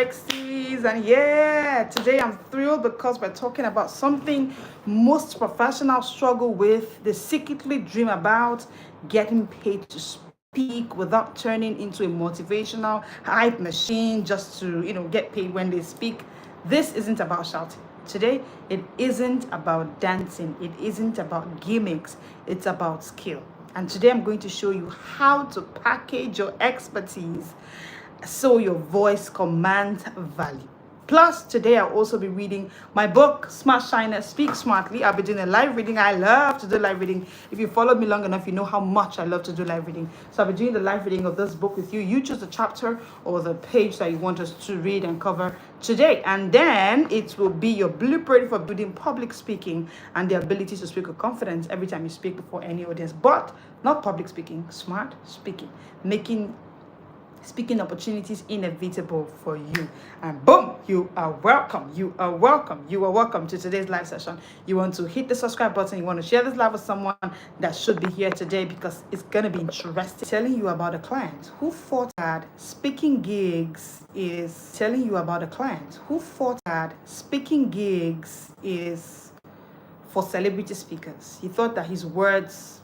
Alexies, and yeah, today I'm thrilled because we're talking about something most professionals struggle with. They secretly dream about getting paid to speak without turning into a motivational hype machine just to get paid when they speak. This isn't about shouting. Today, it isn't about dancing, it isn't about gimmicks, it's about skill. And today I'm going to show you how to package your expertise so your voice commands value. Plus, today I'll also be reading my book, Smash Shyness, Speak Smartly. I'll be doing a live reading. I love to do live reading. If you followed me long enough, you know how much I love to do live reading. So I'll be doing the live reading of this book with you. You choose the chapter or the page that you want us to read and cover today. And then it will be your blueprint for building public speaking and the ability to speak with confidence every time you speak before any audience. But not public speaking, smart speaking, making speaking opportunities inevitable for you. And boom, you are welcome. You are welcome. You are welcome to today's live session. You want to hit the subscribe button. You want to share this live with someone that should be here today because it's going to be interesting. Telling you about a client who thought that speaking gigs is for celebrity speakers. He thought that his words,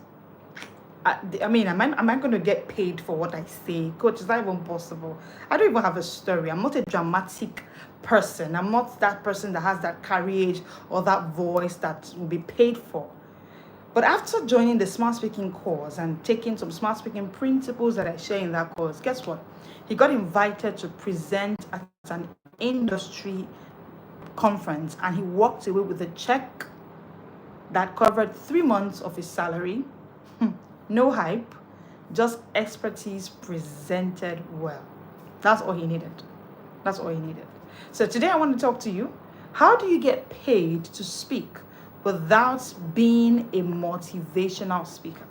am I going to get paid for what I say? Coach, is that even possible? I don't even have a story. I'm not a dramatic person. I'm not that person that has that courage or that voice that will be paid for. But after joining the smart speaking course and taking some smart speaking principles that I share in that course, guess what? He got invited to present at an industry conference, and he walked away with a check that covered 3 months of his salary. No hype, just expertise presented well. That's all he needed. That's all he needed. So today I want to talk to you. How do you get paid to speak without being a motivational speaker?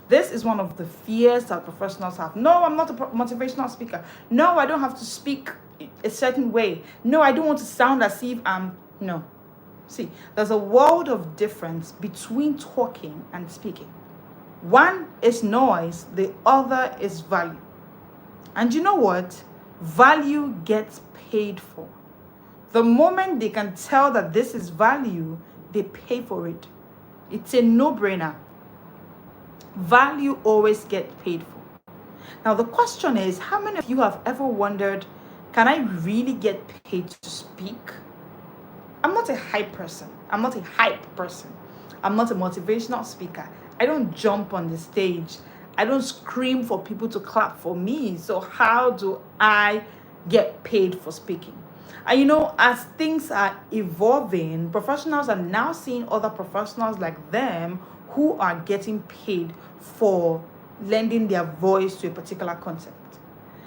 This is one of the fears that professionals have. No, I'm not a motivational speaker. No, I don't have to speak a certain way. No, I don't want to sound as if I'm... No. See, there's a world of difference between talking and speaking. One is noise, the other is value. And you know what? Value gets paid for. The moment they can tell that this is value, they pay for it. It's a no-brainer. Value always gets paid for. Now the question is, how many of you have ever wondered, can I really get paid to speak? I'm not a hype person. I'm not a motivational speaker. I don't jump on the stage. I don't scream for people to clap for me. So how do I get paid for speaking? And as things are evolving, professionals are now seeing other professionals like them who are getting paid for lending their voice to a particular concept.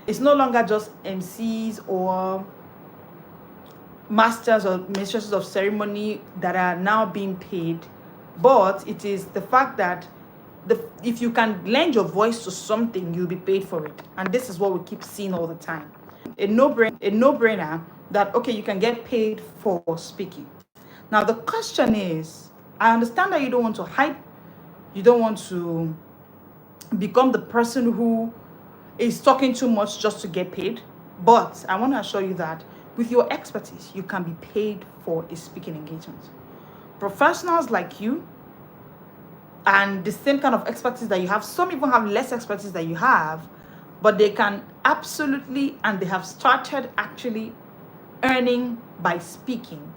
It's no longer just MCs or masters or mistresses of ceremony that are now being paid, but it is the fact that if you can lend your voice to something, you'll be paid for it. And this is what we keep seeing all the time. A no-brainer that, okay, you can get paid for speaking. Now, the question is, I understand that you don't want to hype, you don't want to become the person who is talking too much just to get paid, but I want to assure you that with your expertise, you can be paid for a speaking engagement. Professionals like you and the same kind of expertise that you have, some even have less expertise than you have, but they can absolutely, and they have started actually earning by speaking.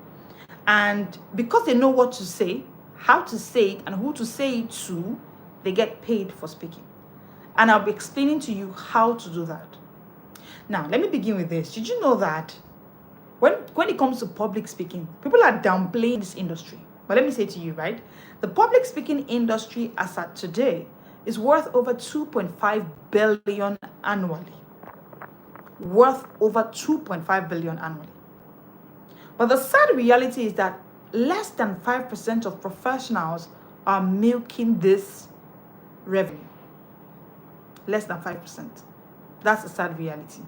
And because they know what to say, how to say it, and who to say it to, they get paid for speaking. And I'll be explaining to you how to do that. Now, let me begin with this. Did you know that when it comes to public speaking, people are downplaying this industry? But let me say to you, right? The public speaking industry as at today is worth over 2.5 billion annually. Worth over 2.5 billion annually. But the sad reality is that less than 5% of professionals are milking this revenue. Less than 5%. That's a sad reality.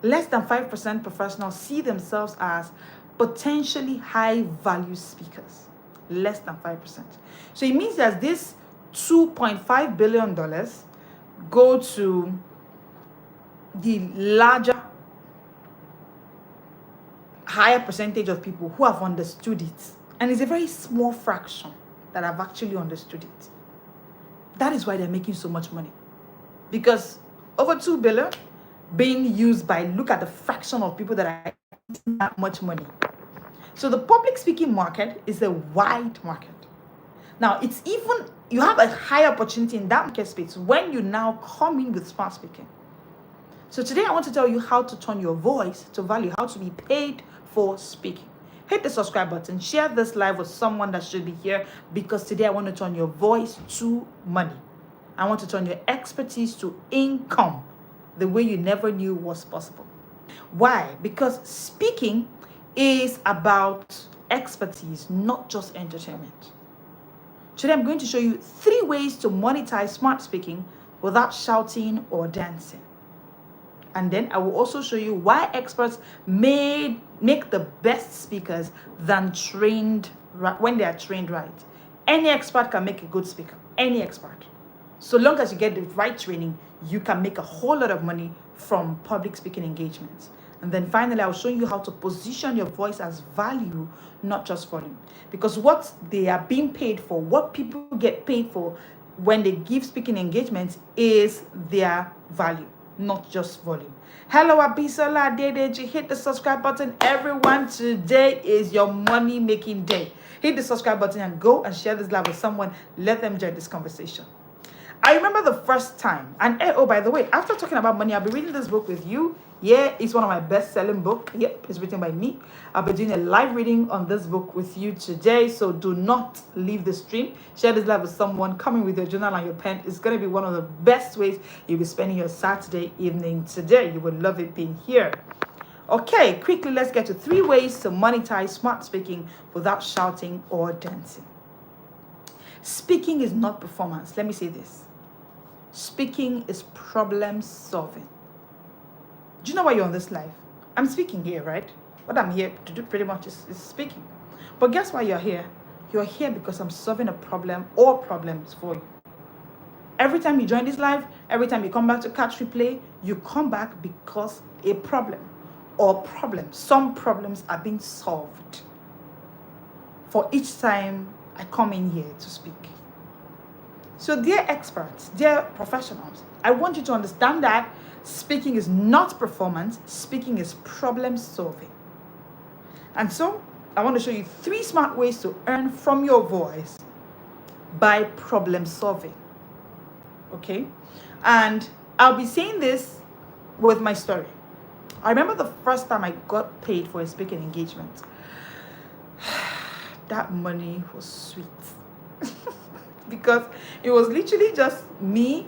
Less than 5% professionals see themselves as potentially high value speakers. Less than 5%. So it means that this $2.5 billion go to the larger higher percentage of people who have understood it. And it's a very small fraction that have actually understood it. That is why they're making so much money. Because over 2 billion being used by, look at the fraction of people that are getting that much money. So the public speaking market is a wide market. Now, it's even, you have a higher opportunity in that market space when you now come in with smart speaking. So today I want to tell you how to turn your voice to value, how to be paid for speaking. Hit the subscribe button, share this live with someone that should be here, because today I want to turn your voice to money. I want to turn your expertise to income the way you never knew was possible. Why? Because speaking is about expertise, not just entertainment. Today I'm going to show you 3 ways to monetize smart speaking without shouting or dancing. And then I will also show you why experts make the best speakers than trained when they are trained right. Any expert can make a good speaker. Any expert. So long as you get the right training, you can make a whole lot of money from public speaking engagements. And then finally, I'll show you how to position your voice as value, not just volume. Because what they are being paid for, what people get paid for when they give speaking engagements is their value, not just volume. Hello, Abisola Adedeji. Hit the subscribe button, everyone. Today is your money making day. Hit the subscribe button and go and share this live with someone. Let them join this conversation. I remember the first time, and oh, by the way, after talking about money, I'll be reading this book with you. Yeah, it's one of my best-selling books. Yep, it's written by me. I'll be doing a live reading on this book with you today, so do not leave the stream. Share this live with someone. Come in with your journal and your pen. It's going to be one of the best ways you'll be spending your Saturday evening today. You will love it being here. Okay, quickly, let's get to 3 ways to monetize smart speaking without shouting or dancing. Speaking is not performance. Let me say this. Speaking is problem solving. Do you know why you're on this live? I'm speaking here, right? What I'm here to do pretty much is speaking. But guess why you're here? You're here because I'm solving a problem or problems for you. Every time you join this live, every time you come back to catch replay, you come back because a problem or problems, some problems are being solved for each time I come in here to speak. So dear experts, dear professionals, I want you to understand that speaking is not performance, speaking is problem solving. And so I want to show you 3 smart ways to earn from your voice by problem solving. Okay? And I'll be saying this with my story. I remember the first time I got paid for a speaking engagement. That money was sweet. Because it was literally just me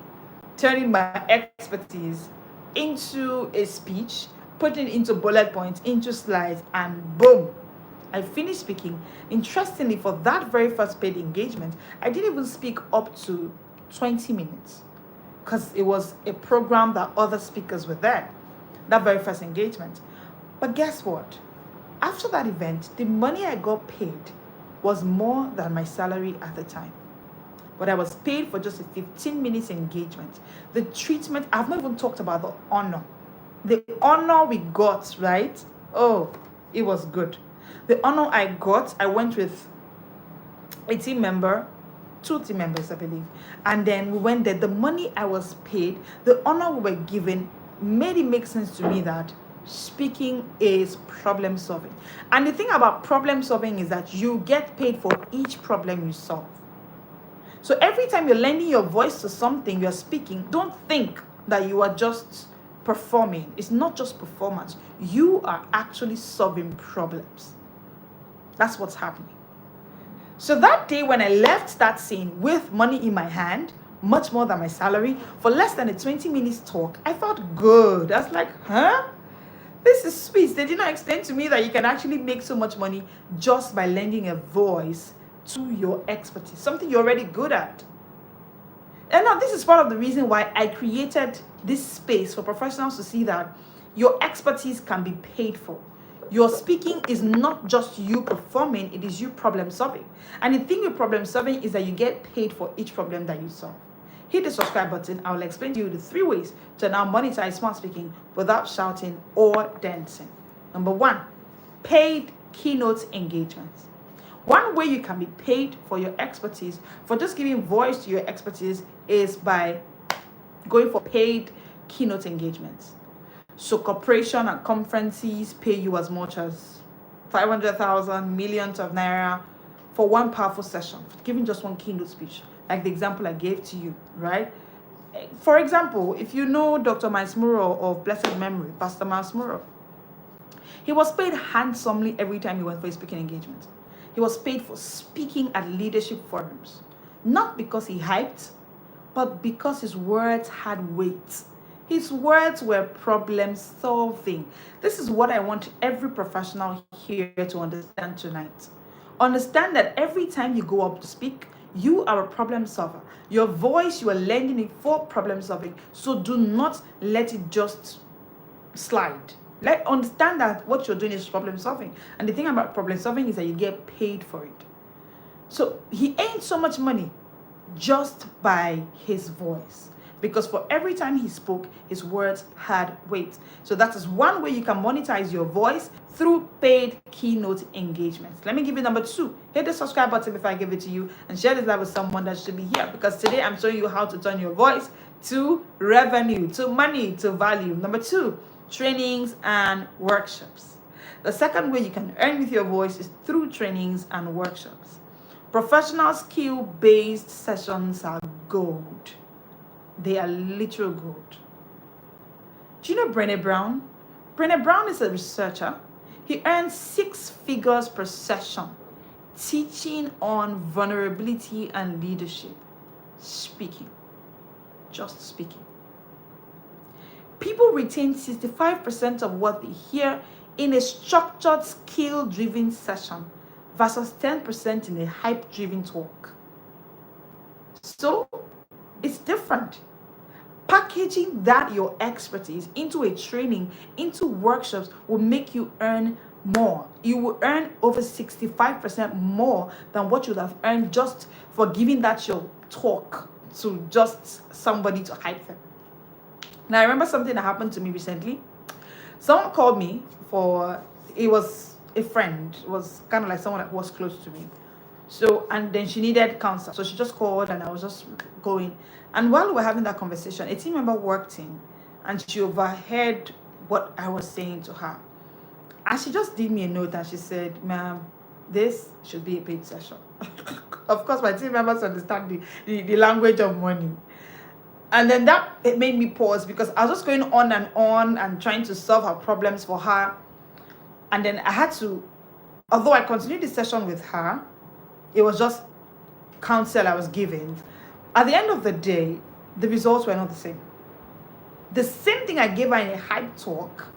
turning my expertise into a speech, putting it into bullet points, into slides, and boom, I finished speaking. Interestingly, for that very first paid engagement, I didn't even speak up to 20 minutes because it was a program that other speakers were there, that very first engagement. But guess what? After that event, the money I got paid was more than my salary at the time. But I was paid for just a 15 minutes engagement. The treatment, I've not even talked about the honor. The honor we got, right? Oh, it was good. The honor I got, I went with a team member, 2 team members, I believe. And then we went there. The money I was paid, the honor we were given, made it make sense to me that speaking is problem solving. And the thing about problem solving is that you get paid for each problem you solve. So every time you're lending your voice to something, you're speaking, don't think that you are just performing. It's not just performance. You are actually solving problems. That's what's happening. So that day when I left that scene with money in my hand, much more than my salary, for less than a 20 minutes talk, I felt good. I was like, huh? This is sweet. They did not explain to me that you can actually make so much money just by lending a voice to your expertise, something you're already good at. And now this is part of the reason why I created this space for professionals to see that your expertise can be paid for. Your speaking is not just you performing, it is you problem solving. And the thing with problem solving is that you get paid for each problem that you solve. Hit the subscribe button. I will explain to you the 3 ways to now monetize smart speaking without shouting or dancing. Number 1, paid keynote engagements. One way you can be paid for your expertise, for just giving voice to your expertise, is by going for paid keynote engagements. So corporation and conferences pay you as much as 500,000, millions of naira for one powerful session, for giving just one keynote speech, like the example I gave to you, right? For example, if you know Dr. Miles Muro of blessed memory, Pastor Miles Muro, he was paid handsomely every time he went for a speaking engagement. He was paid for speaking at leadership forums, not because he hyped, but because his words had weight. His words were problem solving. This is what I want every professional here to understand tonight. Understand that every time you go up to speak, you are a problem solver. Your voice, you are lending it for problem solving. So do not let it just slide. Understand that what you're doing is problem solving. And the thing about problem solving is that you get paid for it. So he earned so much money just by his voice, because for every time he spoke, his words had weight. So that is one way you can monetize your voice, through paid keynote engagements. Let me give you number 2. Hit the subscribe button before I give it to you, and share this live with someone that should be here, because today I'm showing you how to turn your voice to revenue, to money, to value. Number 2, trainings and workshops. The second way you can earn with your voice is through trainings and workshops. Professional skill-based sessions are gold. They are literal gold. Do you know Brené Brown? Brené Brown is a researcher. He earns 6 figures per session teaching on vulnerability and leadership. Speaking. Just speaking. People retain 65% of what they hear in a structured, skill-driven session versus 10% in a hype-driven talk. So, it's different. Packaging that your expertise into a training, into workshops, will make you earn more. You will earn over 65% more than what you would have earned just for giving that your talk to just somebody to hype them. Now, I remember something that happened to me recently. Someone called me it was a friend. It was kind of like someone that was close to me. So, and then she needed counsel. So she just called, and I was just going. And while we were having that conversation, a team member walked in, and she overheard what I was saying to her. And she just gave me a note, and she said, "Ma'am, this should be a paid session." Of course, my team members understand the language of money. And then it made me pause, because I was just going on and trying to solve her problems for her. And then I had to, although I continued the session with her, it was just counsel I was giving. At the end of the day, the results were not the same. The same thing I gave her in a hype talk,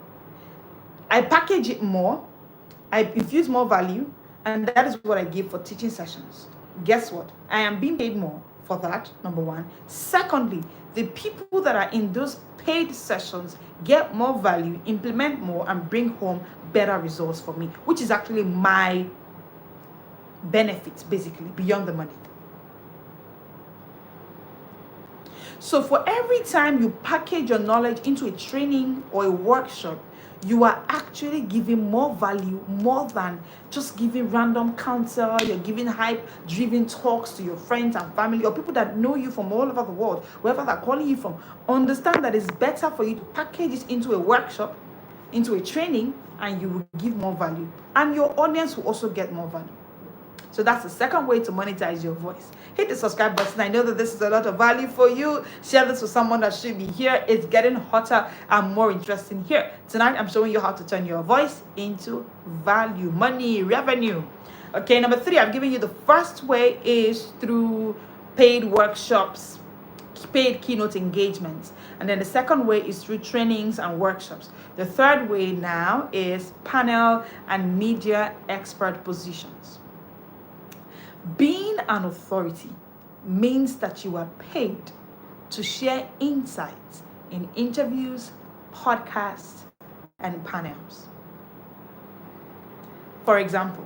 I package it more, I infuse more value, and that is what I give for teaching sessions. Guess what? I am being paid more for that, number 1. Secondly, the people that are in those paid sessions get more value, implement more, and bring home better results for me, which is actually my benefits, basically, beyond the money. So for every time you package your knowledge into a training or a workshop, you are actually giving more value, more than just giving random counsel. You're giving hype-driven talks to your friends and family, or people that know you from all over the world, wherever they're calling you from. Understand that it's better for you to package it into a workshop, into a training, and you will give more value. And your audience will also get more value. So that's the second way to monetize your voice. Hit the subscribe button. I know that this is a lot of value for you. Share this with someone that should be here. It's getting hotter and more interesting here. Tonight, I'm showing you how to turn your voice into value, money, revenue. Okay, number 3, I've given you the first way is through paid workshops, paid keynote engagements. And then the second way is through trainings and workshops. The third way now is panel and media expert positions. Being an authority means that you are paid to share insights in interviews, podcasts, and panels. For example,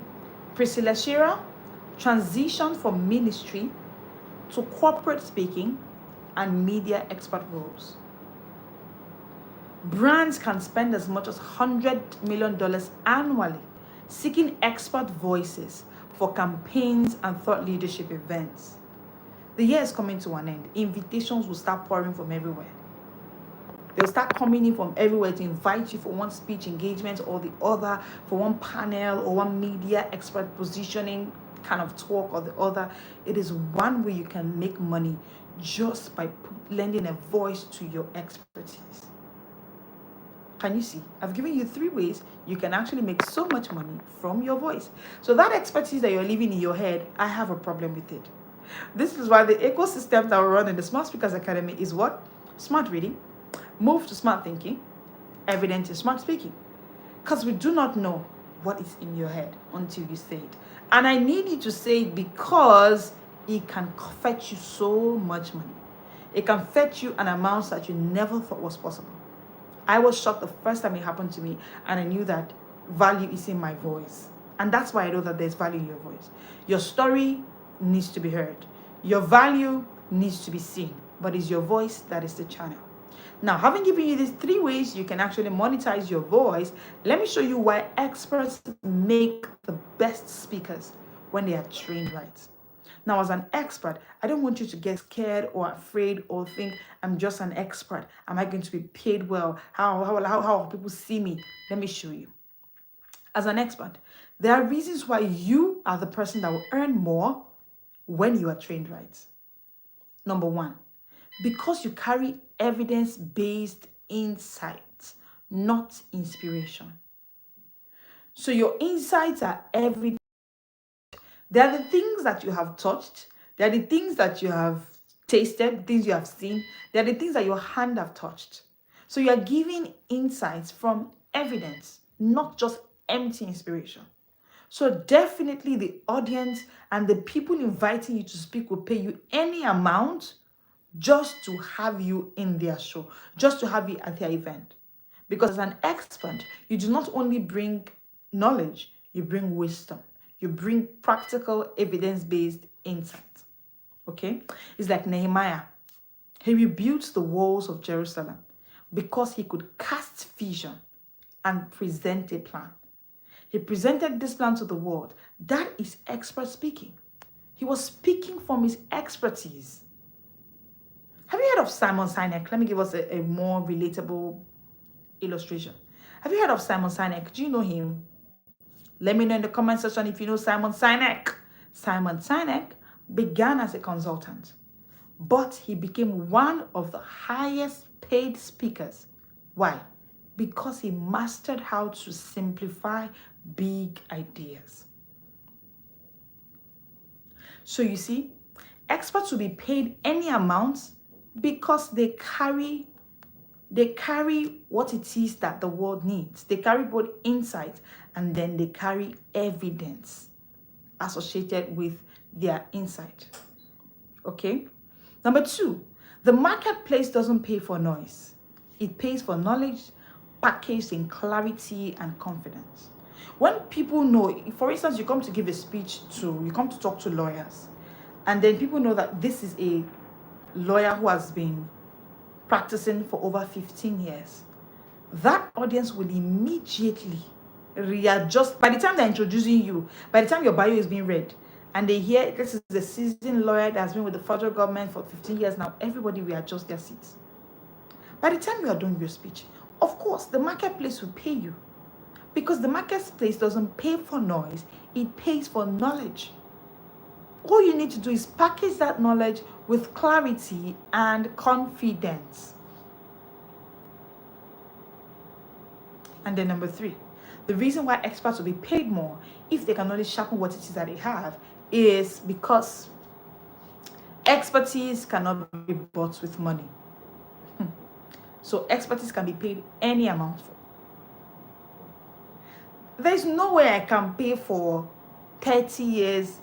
Priscilla Shearer transitioned from ministry to corporate speaking and media expert roles. Brands can spend as much as $100 million annually seeking expert voices for campaigns and thought leadership events. The year is coming to an end. Invitations will start pouring from everywhere. They'll start coming in from everywhere to invite you for one speech engagement or the other, for one panel or one media expert positioning kind of talk or the other. It is one way you can make money just by lending a voice to your expertise. Can you see? I've given you 3 ways you can actually make so much money from your voice. So that expertise that you're leaving in your head, I have a problem with it. This is why the ecosystem that we run in the Smart Speakers Academy is what? Smart reading, move to smart thinking, evidence to smart speaking. Because we do not know what is in your head until you say it. And I need you to say it because it can fetch you so much money. It can fetch you an amount that you never thought was possible. I was shocked the first time it happened to me, and I knew that value is in my voice. And that's why I know that there's value in your voice. Your story needs to be heard. Your value needs to be seen, but it's your voice that is the channel. Now, having given you these 3 ways you can actually monetize your voice, let me show you why experts make the best speakers when they are trained right. Now, as an expert, I don't want you to get scared or afraid or think, I'm just an expert. Am I going to be paid well? How people see me? Let me show you. As an expert, there are reasons why you are the person that will earn more when you are trained right. Number 1, because you carry evidence-based insights, not inspiration. So your insights are evidence. They are the things that you have touched. They are the things that you have tasted, things you have seen. They are the things that your hand have touched. So you are giving insights from evidence, not just empty inspiration. So definitely the audience and the people inviting you to speak will pay you any amount just to have you in their show, just to have you at their event. Because as an expert, you do not only bring knowledge, you bring wisdom. You bring practical, evidence-based insight. Okay? It's like Nehemiah. He rebuilt the walls of Jerusalem because he could cast vision and present a plan. He presented this plan to the world. That is expert speaking. He was speaking from his expertise. Have you heard of Simon Sinek? Let me give us a more relatable illustration. Have you heard of Simon Sinek? Do you know him? Let me know in the comment section if you know Simon Sinek. Simon Sinek began as a consultant, but he became one of the highest paid speakers. Why? Because he mastered how to simplify big ideas. So you see, experts will be paid any amount because they carry what it is that the world needs. They carry both insight and then they carry evidence associated with their insight. Okay? Number 2, the marketplace doesn't pay for noise. It pays for knowledge packaged in clarity and confidence. When people know, for instance, you come to talk to lawyers, and then people know that this is a lawyer who has been practicing for over 15 years, that audience will immediately readjust. By the time they're introducing you, by the time your bio is being read, and they hear this is a seasoned lawyer that has been with the federal government for 15 years now, everybody will adjust their seats. By the time you are done with your speech, of course, the marketplace will pay you. Because the marketplace doesn't pay for noise, it pays for knowledge. All you need to do is package that knowledge with clarity and confidence. And then number 3, the reason why experts will be paid more if they can only sharpen what it is that they have is because expertise cannot be bought with money. So expertise can be paid any amount for. There's no way I can pay for 30 years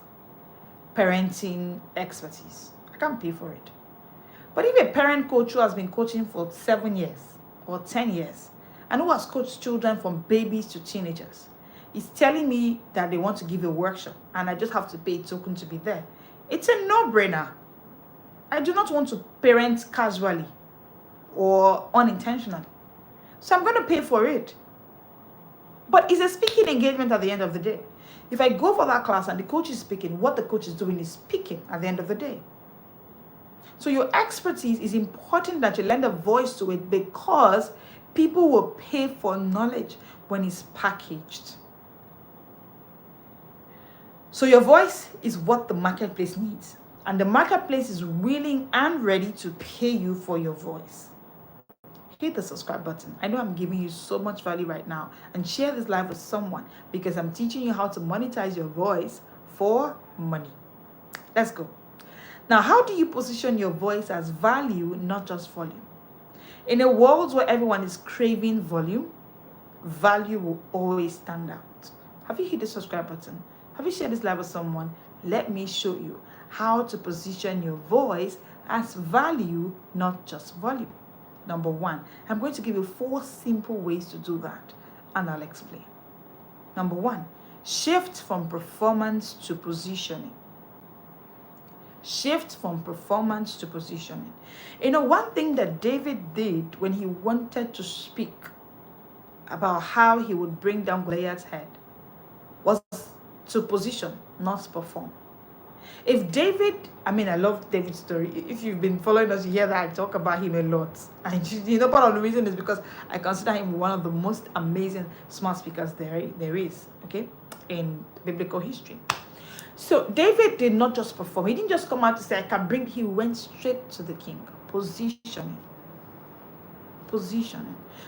parenting expertise. I can't pay for it. But if a parent coach who has been coaching for 7 years or 10 years and who has coached children from babies to teenagers is telling me that they want to give a workshop and I just have to pay a token to be there, it's a no-brainer. I do not want to parent casually or unintentionally. So I'm going to pay for it. But it's a speaking engagement at the end of the day. If I go for that class and the coach is speaking, what the coach is doing is speaking at the end of the day. So your expertise is important that you lend a voice to it, because people will pay for knowledge when it's packaged. So your voice is what the marketplace needs. And the marketplace is willing and ready to pay you for your voice. Hit the subscribe button. I know I'm giving you so much value right now. And share this live with someone, because I'm teaching you how to monetize your voice for money. Let's go. Now, how do you position your voice as value, not just volume? In a world where everyone is craving volume, value will always stand out. Have you hit the subscribe button? Have you shared this live with someone? Let me show you how to position your voice as value, not just volume. Number one, I'm going to give you 4 simple ways to do that, and I'll explain. Number one, shift from performance to positioning. Shift from performance to positioning. You know, one thing that David did when he wanted to speak about how he would bring down Goliath's head was to position, not perform. If David, I love David's story. If you've been following us, you hear that I talk about him a lot. And part of the reason is because I consider him one of the most amazing smart speakers there is, okay, in biblical history. So David did not just perform. He didn't just come out to say, I can bring. He went straight to the king. Positioning.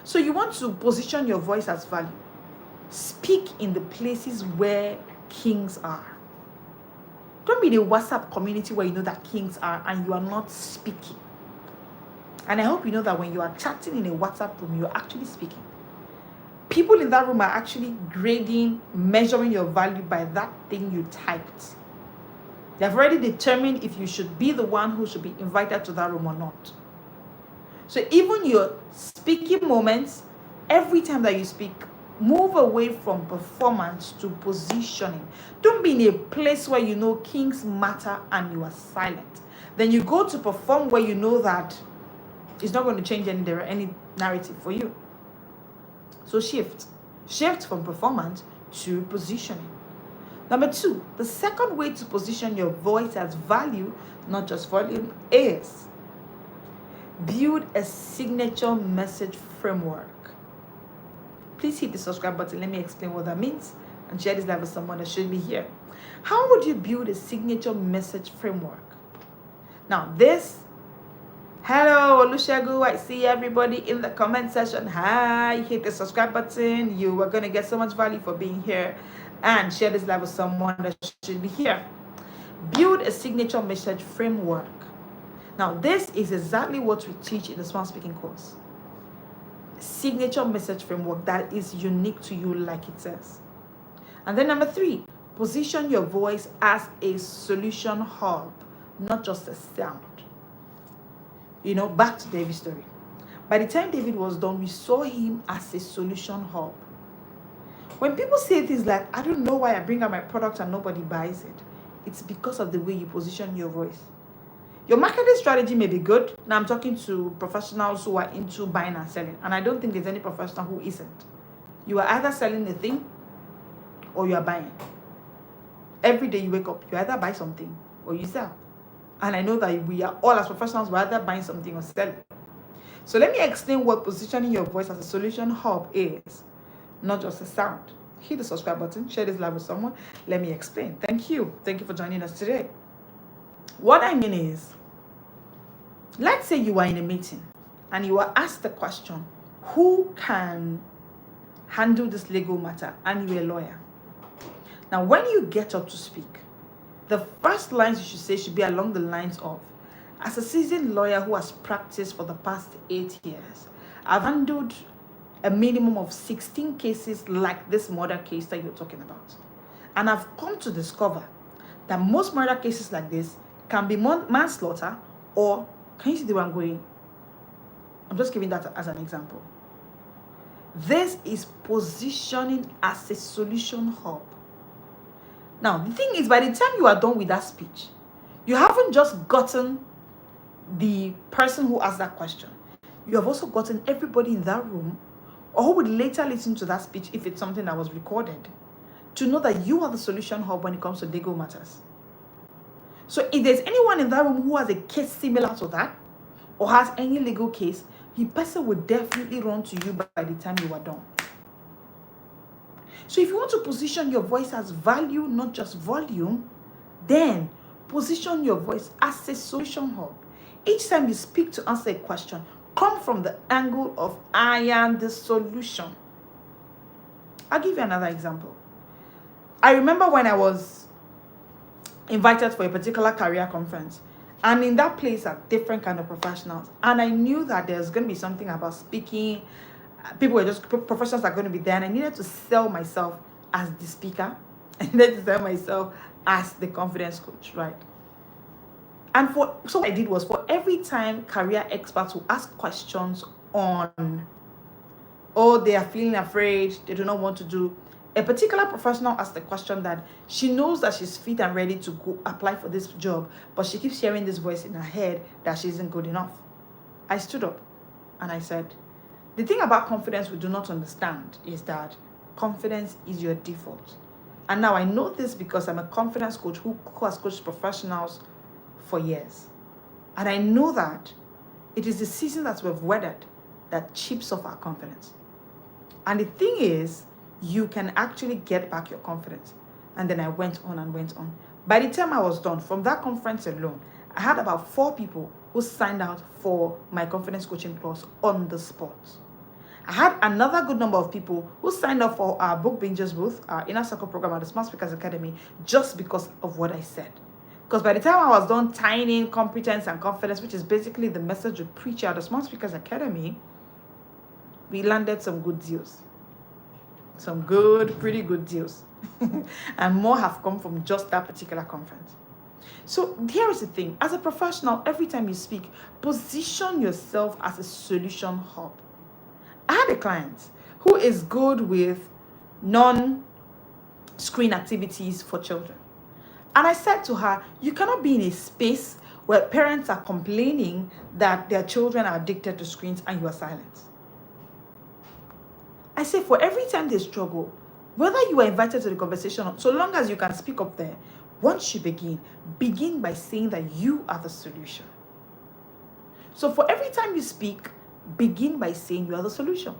So you want to position your voice as value. Speak in the places where kings are. Don't be in a WhatsApp community where you know that kings are and you are not speaking. And I hope you know that when you are chatting in a WhatsApp room, you're actually speaking. People in that room are actually grading, measuring your value by that thing you typed. They've already determined if you should be the one who should be invited to that room or not. So even your speaking moments, every time that you speak, move away from performance to positioning. Don't be in a place where you know kings matter and you are silent. Then you go to perform where you know that it's not going to change any narrative for you. So shift from performance to positioning. Number 2, the second way to position your voice as value, not just volume, is build a signature message framework. Please hit the subscribe button. Let me explain what that means and share this live with someone that should be here. How would you build a signature message framework? Now hello Olusegun, I see everybody in the comment section. Hi, hit the subscribe button. You are going to get so much value for being here, and share this live with someone that should be here. Build a signature message framework. Now this is exactly what we teach in the Smart Speaking course. Signature message framework that is unique to you, like it says. And then number 3, position your voice as a solution hub, not just a sound. Back to David's story. By the time David was done, we saw him as a solution hub. When people say things like, I don't know why I bring out my product and nobody buys it, it's because of the way you position your voice. Your marketing strategy may be good. Now I'm talking to professionals who are into buying and selling, and I don't think there's any professional who isn't. You are either selling a thing or you are buying. Every day you wake up, you either buy something or you sell. And I know that we are all, as professionals, we're either buying something or selling. So let me explain what positioning your voice as a solution hub is, not just a sound. Hit the subscribe button, share this live with someone. Let me explain. Thank you for joining us today. What I mean is, let's say you are in a meeting and you are asked the question, who can handle this legal matter? And you're a lawyer. Now, when you get up to speak, the first lines you should say should be along the lines of, as a seasoned lawyer who has practiced for the past 8 years, I've handled a minimum of 16 cases like this murder case that you're talking about. And I've come to discover that most murder cases like this can be manslaughter, or, can you see where I'm going? I'm just giving that as an example. This is positioning as a solution hub. Now, the thing is, by the time you are done with that speech, you haven't just gotten the person who asked that question. You have also gotten everybody in that room or who would later listen to that speech if it's something that was recorded, to know that you are the solution hub when it comes to legal matters. So if there's anyone in that room who has a case similar to that, or has any legal case, the person will definitely run to you by the time you are done. So if you want to position your voice as value, not just volume, then position your voice as a solution hub. Each time you speak to answer a question, come from the angle of I am the solution. I'll give you another example. I remember when I was invited for a particular career conference, and in that place are different kind of professionals, and I knew that there's going to be something about speaking. People were just professionals are going to be there, and I needed to sell myself as the speaker. I needed to sell myself as the confidence coach, right? And so what I did was, for every time career experts will ask questions on, oh, they are feeling afraid, they do not want to do, a particular professional asked the question that she knows that she's fit and ready to go apply for this job, but she keeps hearing this voice in her head that she isn't good enough. I stood up and I said, the thing about confidence we do not understand is that confidence is your default. And now I know this because I'm a confidence coach who has coached professionals for years. And I know that it is the season that we've weathered that chips off our confidence. And the thing is, you can actually get back your confidence. And then I went on and went on. By the time I was done, from that conference alone, I had about 4 people who signed out for my confidence coaching course on the spot. I had another good number of people who signed up for our book bingers booth, our inner circle program at the Smart Speakers Academy, just because of what I said. Because by the time I was done tying in competence and confidence, which is basically the message we preach at the Smart Speakers Academy, we landed some good deals. Some pretty good deals. And more have come from just that particular conference. So here is the thing. As a professional, every time you speak, position yourself as a solution hub. I had a client who is good with non-screen activities for children. And I said to her, you cannot be in a space where parents are complaining that their children are addicted to screens and you are silent. I say, for every time they struggle, whether you are invited to the conversation, so long as you can speak up there, once you begin by saying that you are the solution. So for every time you speak, begin by saying you are the solution.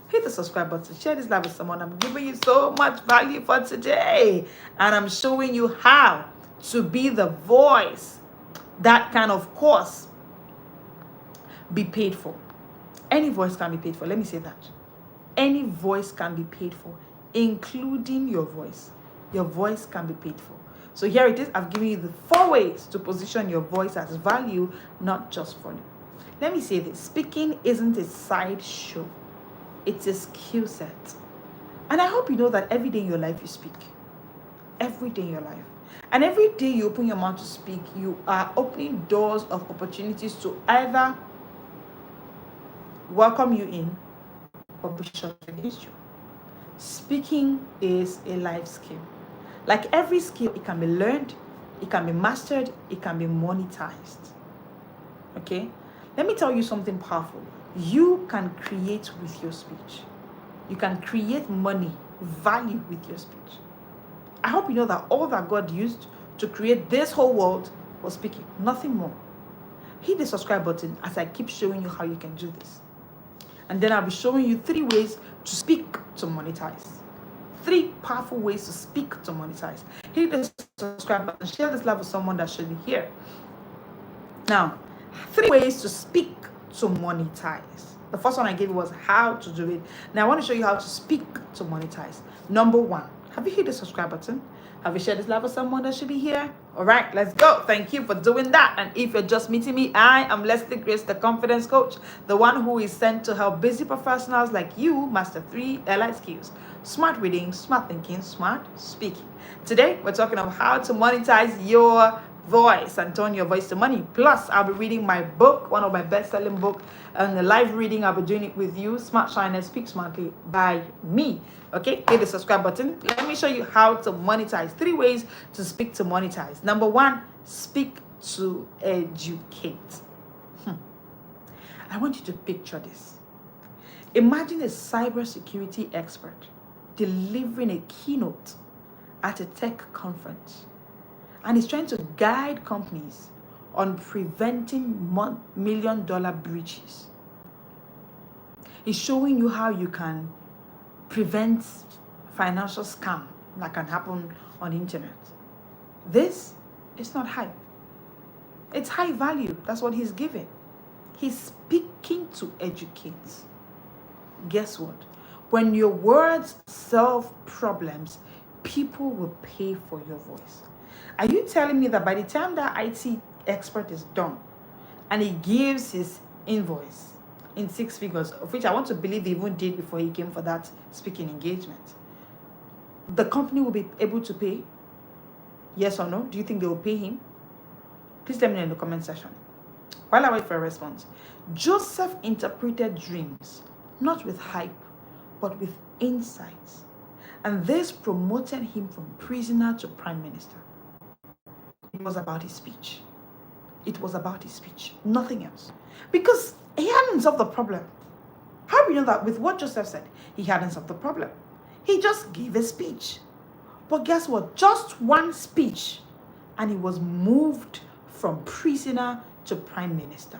Hit the subscribe button, share this live with someone. I'm giving you so much value for today. And I'm showing you how to be the voice that can, of course, be paid for. Any voice can be paid for. Let me say that. Any voice can be paid for, including your voice. Your voice can be paid for. So here it is. I've given you the 4 ways to position your voice as value, not just volume. Let me say this. Speaking isn't a side show. It's a skill set. And I hope you know that every day in your life you speak. Every day in your life. And every day you open your mouth to speak, you are opening doors of opportunities to either welcome you in or be shut against you. Speaking is a life skill. Like every skill, it can be learned, it can be mastered, it can be monetized. Okay? Let me tell you something powerful. You can create with your speech. You can create money, value with your speech. I hope you know that all that God used to create this whole world was speaking, nothing more. Hit the subscribe button as I keep showing you how you can do this. And then I'll be showing you 3 ways to speak to monetize. 3 powerful ways to speak to monetize. Hit the subscribe button, share this live with someone that should be here. Now, 3 ways to speak to monetize. The first one I gave you was how to do it. Now I want to show you how to speak to monetize. Number 1, have you hit the subscribe button? Have you shared this live with someone that should be here? All right, let's go. Thank you for doing that. And if you're just meeting me, I am Leslie Grace, the confidence coach, the one who is sent to help busy professionals like you master 3 LI skills: smart reading, smart thinking, smart speaking. Today, we're talking about how to monetize your voice and turn your voice to money. Plus, I'll be reading my book, one of my best-selling books, and the live reading, I'll be doing it with you, Smash Shyness, Speak Smartly by me. Okay, hit the subscribe button. Let me show you how to monetize. 3 ways to speak to monetize. Number 1, speak to educate. I want you to picture this. Imagine a cybersecurity expert delivering a keynote at a tech conference, and he's trying to guide companies on preventing million-dollar breaches. He's showing you how you can prevent financial scam that can happen on the internet. This is not hype. It's high value. That's what he's giving. He's speaking to educate. Guess what? When your words solve problems, people will pay for your voice. Are you telling me that by the time that IT expert is done and he gives his invoice in 6 figures, of which I want to believe he even did before he came for that speaking engagement, the company will be able to pay? Yes or no? Do you think they will pay him? Please let me know in the comment section. While I wait for a response, Joseph interpreted dreams, not with hype, but with insights. And this promoted him from prisoner to prime minister. It was about his speech. It was about his speech, nothing else. Because he hadn't solved the problem. How do we know that with what Joseph said, he hadn't solved the problem? He just gave a speech. But guess what? Just one speech, and he was moved from prisoner to prime minister.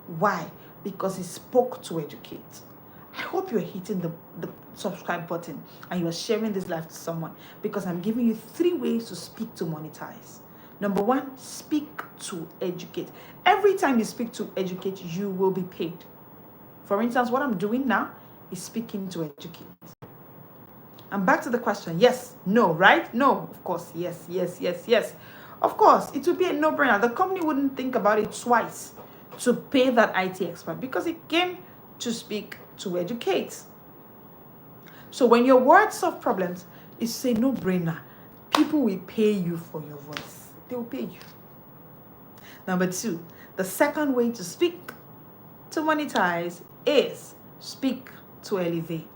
Why? Because he spoke to educate. I hope you're hitting the subscribe button and you are sharing this live to someone, because I'm giving you 3 ways to speak to monetize. Number 1, speak to educate. Every time you speak to educate, you will be paid. For instance, what I'm doing now is speaking to educate. And back to the question, yes, no, right? No, of course, yes, yes, yes, yes. Of course, it would be a no-brainer. The company wouldn't think about it twice to pay that IT expert, because it came to speak to educate. So when your words solve problems, it's a no-brainer. People will pay you for your voice. They will pay you. Number 2, the second way to speak to monetize is speak to elevate.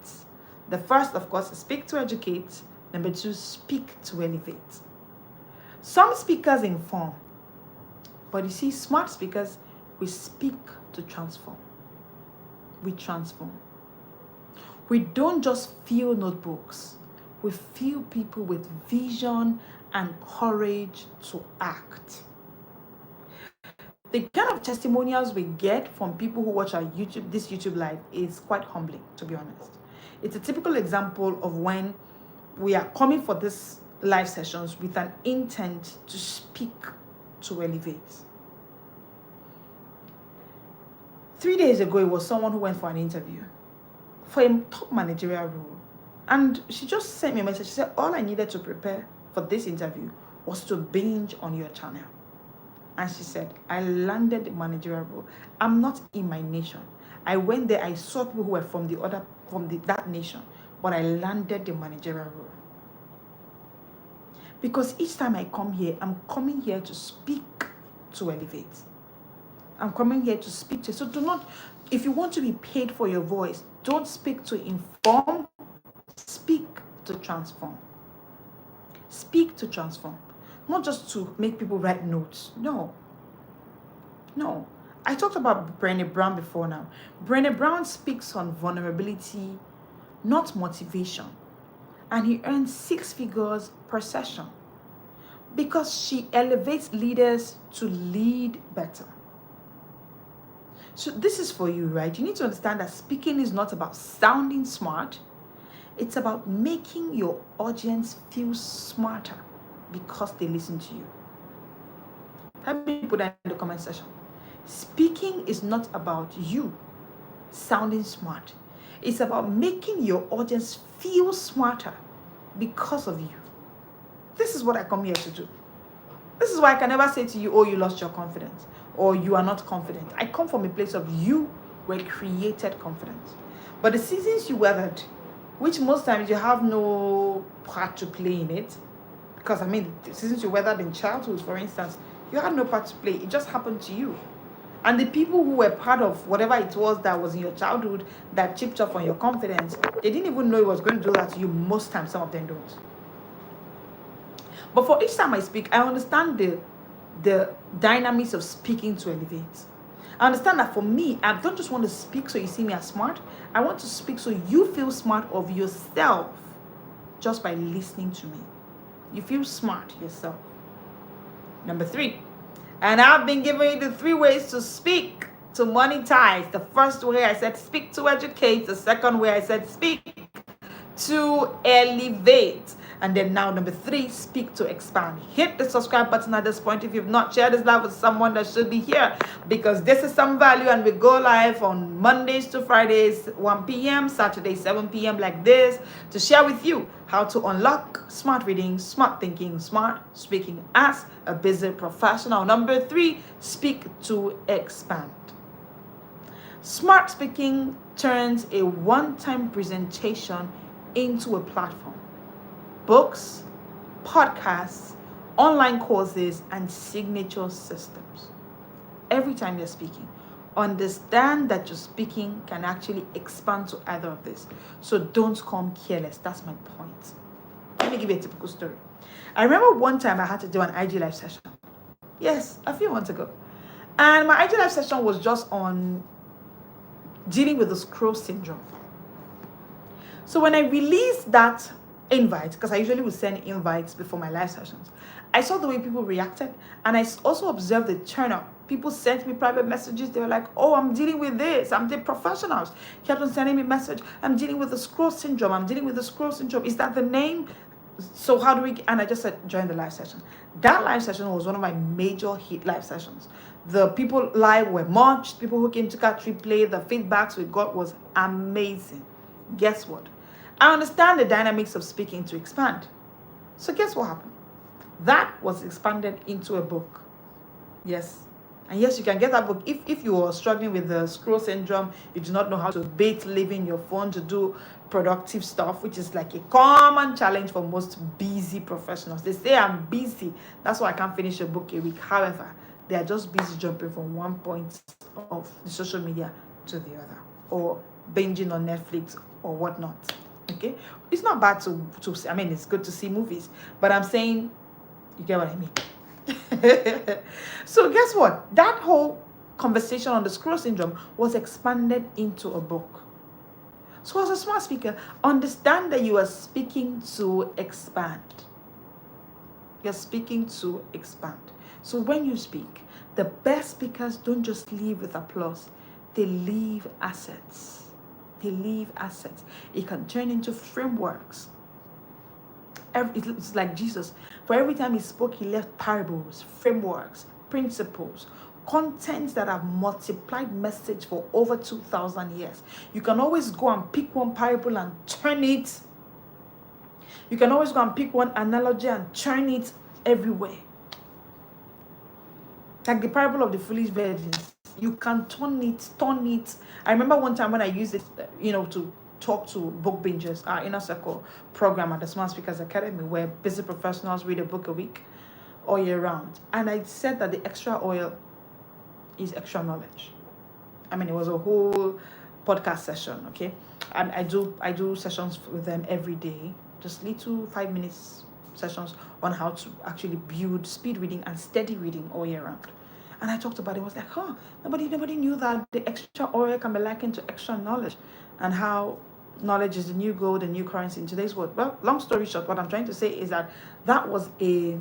The first, of course, is speak to educate. Number 2, speak to elevate. Some speakers inform, but you see, smart speakers, we speak to transform. We transform. We don't just fill notebooks. We fill people with vision and courage to act. The kind of testimonials we get from people who watch our this YouTube live is quite humbling, to be honest. It's a typical example of when we are coming for this live sessions with an intent to speak to elevate. 3 days ago, it was someone who went for an interview for a top managerial role. And she just sent me a message. She said, all I needed to prepare for this interview was to binge on your channel. And she said, I landed the managerial role. I'm not in my nation. I went there, I saw people who were from that nation, but I landed the managerial role. Because each time I come here, I'm coming here to speak to elevate. I'm coming here to speak to. So do not, if you want to be paid for your voice, don't speak to inform, speak to transform. Speak to transform. Not just to make people write notes. No. No. I talked about Brené Brown before now. Brené Brown speaks on vulnerability, not motivation. And he earns 6 figures per session because she elevates leaders to lead better. So this is for you, right? You need to understand that speaking is not about sounding smart. It's about making your audience feel smarter because they listen to you. Let me put that in the comment section. Speaking is not about you sounding smart. It's about making your audience feel smarter because of you. This is what I come here to do. This is why I can never say to you, oh, you lost your confidence, or you are not confident. I come from a place of you were created confident. But the seasons you weathered, which most times you have no part to play in it, because I mean, the seasons you weathered in childhood, for instance, you had no part to play. It just happened to you. And the people who were part of whatever it was that was in your childhood that chipped off on your confidence, they didn't even know it was going to do that to you. Most times, some of them don't. But for each time I speak, I understand the dynamics of speaking to elevate. I understand that for me, I don't just want to speak so you see me as smart. I want to speak so you feel smart of yourself just by listening to me. You feel smart yourself. Number 3, and I've been giving you the 3 ways to speak to monetize. The first way I said speak to educate. The second way I said speak to elevate. And then now number 3, speak to expand. Hit the subscribe button at this point if you've not shared this live with someone that should be here, because this is some value, and we go live on Mondays to Fridays 1 p.m., Saturdays 7 p.m. like this, to share with you how to unlock smart reading, smart thinking, smart speaking as a business professional. Number 3, speak to expand. Smart speaking turns a one-time presentation into a platform. Books, podcasts, online courses, and signature systems. Every time you're speaking, understand that your speaking can actually expand to either of this. So don't come careless. That's my point. Let me give you a typical story. I remember one time I had to do an IG live session. Yes, a few months ago. And my IG live session was just on dealing with the scroll syndrome. So when I released that invite, because I usually would send invites before my live sessions, I saw the way people reacted, and I also observed the turn up. People sent me private messages. They were like, oh, I'm dealing with this. I'm the professionals kept on sending me message. I'm dealing with the scroll syndrome. I'm dealing with the scroll syndrome. Is that the name? So how do we? And I just said, join the live session. That live session was one of my major hit live sessions. The people live were much. People who came to catch replay, the feedbacks we got was amazing. Guess what? I understand the dynamics of speaking to expand. So guess what happened? That was expanded into a book. Yes. And yes, you can get that book if you are struggling with the scroll syndrome. You do not know how to bait leaving your phone to do productive stuff, which is like a common challenge for most busy professionals. They say I'm busy, that's why I can't finish a book a week. However, they are just busy jumping from one point of the social media to the other, or binging on Netflix or whatnot. Okay, it's not bad to I mean, it's good to see movies, but I'm saying, you get what I mean. So guess what? That whole conversation on the scroll syndrome was expanded into a book. So as a smart speaker, understand that you are speaking to expand. You're speaking to expand. So when you speak, the best speakers don't just leave with applause. They leave assets. They leave assets. It can turn into frameworks. It's like Jesus. For every time he spoke, he left parables, frameworks, principles, contents that have multiplied message for over 2,000 years. You can always go and pick one parable and turn it. You can always go and pick one analogy and turn it everywhere. Like the parable of the foolish virgins. You can turn it. I remember one time when I used it, to talk to book bingers, our inner circle program at the Smart Speakers Academy, where busy professionals read a book a week all year round. And I said that the extra oil is extra knowledge. I mean, it was a whole podcast session, okay? And I do sessions with them every day, just little 5 minutes sessions on how to actually build speed reading and steady reading all year round. And I talked about it. I was like, nobody knew that the extra oil can be likened to extra knowledge, and how knowledge is the new gold, the new currency in today's world. Well, long story short, what I'm trying to say is that was a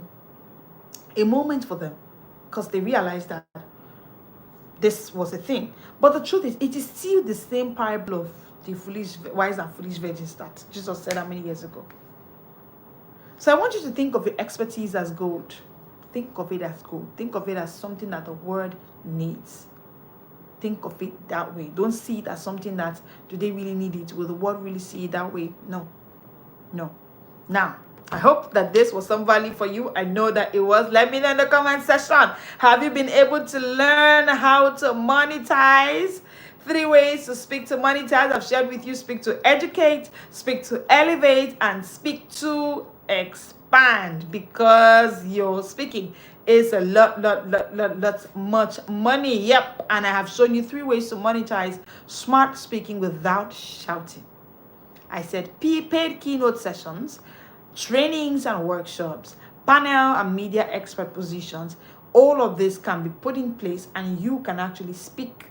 moment for them, because they realized that this was a thing. But the truth is, it is still the same parable of the wise and foolish virgins that Jesus said how many years ago. So I want you to think of your expertise as gold. Think of it as gold. Think of it as something that the world needs. Think of it that way. Don't see it as something that, do they really need it? Will the world really see it that way? No. Now, I hope that this was some value for you. I know that it was. Let me know in the comment section. Have you been able to learn how to monetize? 3 ways to speak to monetize. I've shared with you: speak to educate, speak to elevate, and speak to expand, because your speaking is a lot much money. Yep. And I have shown you 3 ways to monetize smart speaking without shouting. I said paid keynote sessions, trainings and workshops, panel and media expert positions, all of this can be put in place and you can actually speak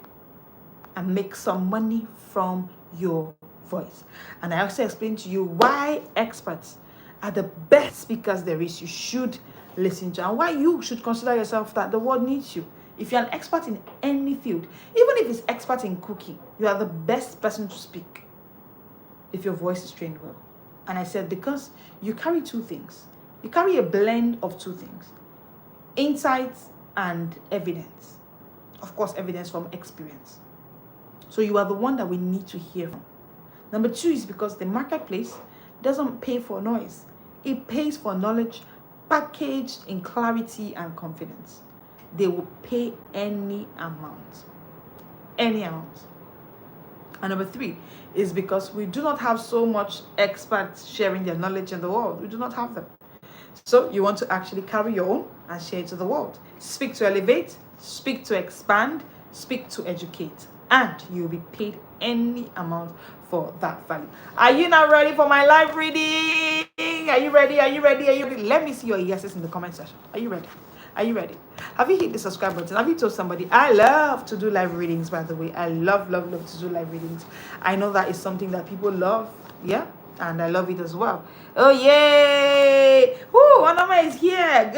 and make some money from your voice. And I also explained to you why experts are the best speakers there is. You should listen to, and why you should consider yourself that the world needs you. If you're an expert in any field, even if it's expert in cooking, you are the best person to speak if your voice is trained well. And I said, because you carry two things. You carry a blend of two things: insights and evidence. Of course, evidence from experience. So you are the one that we need to hear from. Number two is because the marketplace doesn't pay for noise. It pays for knowledge packaged in clarity and confidence. They will pay any amount. Any amount. And number three is because we do not have so much experts sharing their knowledge in the world. We do not have them. So you want to actually carry your own and share it to the world. Speak to elevate, speak to expand, speak to educate. And you'll be paid any amount for that value. Are you now ready for my live reading? Are you ready? Are you ready? Are you ready? Let me see your yeses in the comment section. Are you ready? Are you ready? Have you hit the subscribe button? Have you told somebody? I love to do live readings, by the way. I love to do live readings. I know that is something that people love. Yeah. And I love it as well. Oh, yay! Woo, Anoma is here.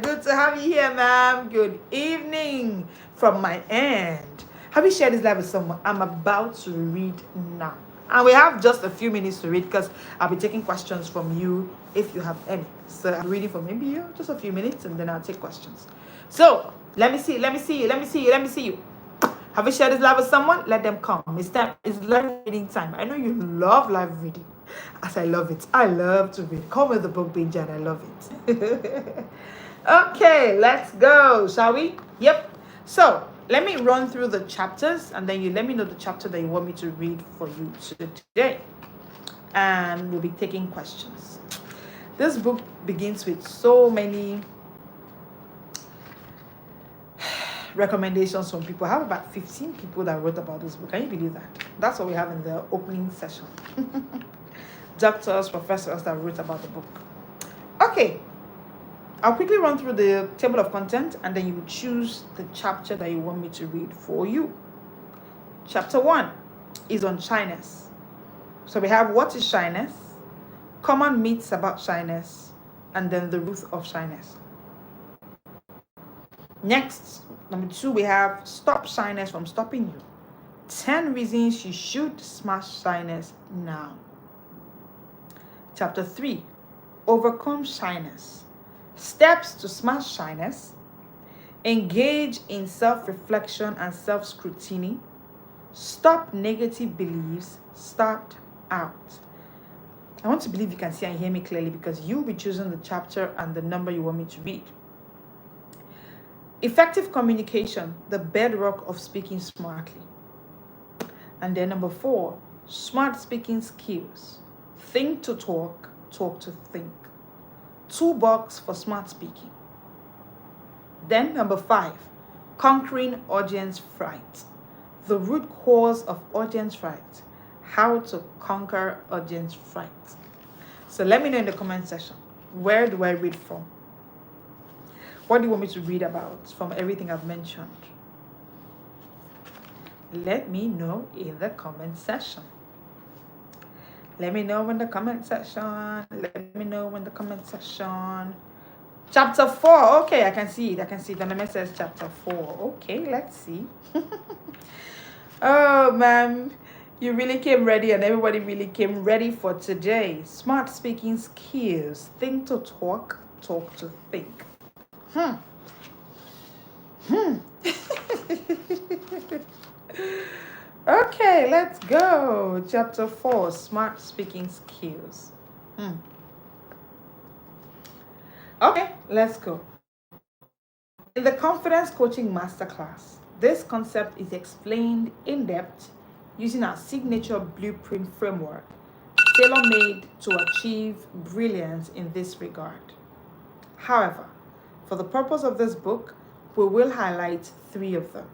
Good to have you here, ma'am. Good evening from my end. Have you shared this live with someone? I'm about to read now. And we have just a few minutes to read because I'll be taking questions from you if you have any. So I'm reading for maybe just a few minutes and then I'll take questions. So let me see you. Have you shared this live with someone? Let them come. It's live reading time. I know you love live reading, as I love it. I love to read. Come with the book, Benja, and I love it. Okay, let's go, shall we? Yep. So let me run through the chapters, and then you let me know the chapter that you want me to read for you today. And we'll be taking questions. This book begins with so many recommendations from people. I have about 15 people that wrote about this book. Can you believe that? That's what we have in the opening session. Doctors, professors that wrote about the book. Okay, I'll quickly run through the table of content and then you choose the chapter that you want me to read for you. Chapter 1 is on shyness. So we have what is shyness, common myths about shyness, and then the root of shyness. Next, number 2, we have stop shyness from stopping you. 10 reasons you should smash shyness now. Chapter 3, overcome shyness. Steps to smash shyness. Engage in self-reflection and self-scrutiny. Stop negative beliefs. Start out. I want to believe you can see and hear me clearly because you'll be choosing the chapter and the number you want me to read. Effective communication, the bedrock of speaking smartly. And then number 4, smart speaking skills. Think to talk, talk to think. Toolbox for smart speaking. Then number 5, conquering audience fright. The root cause of audience fright. How to conquer audience fright. So let me know in the comment section, where do I read from? What do you want me to read about from everything I've mentioned? Let me know in the comment section. Let me know in the comment section. Let me know in the comment section. Chapter 4. Okay, I can see it. The name says chapter 4. Okay, let's see. Oh, man. You really came ready and everybody really came ready for today. Smart speaking skills. Think to talk, talk to think. Okay, let's go. Chapter 4, smart speaking skills. Okay, let's go. In the Confidence Coaching Masterclass, this concept is explained in depth using our signature blueprint framework, tailor-made to achieve brilliance in this regard. However, for the purpose of this book, we will highlight 3 of them.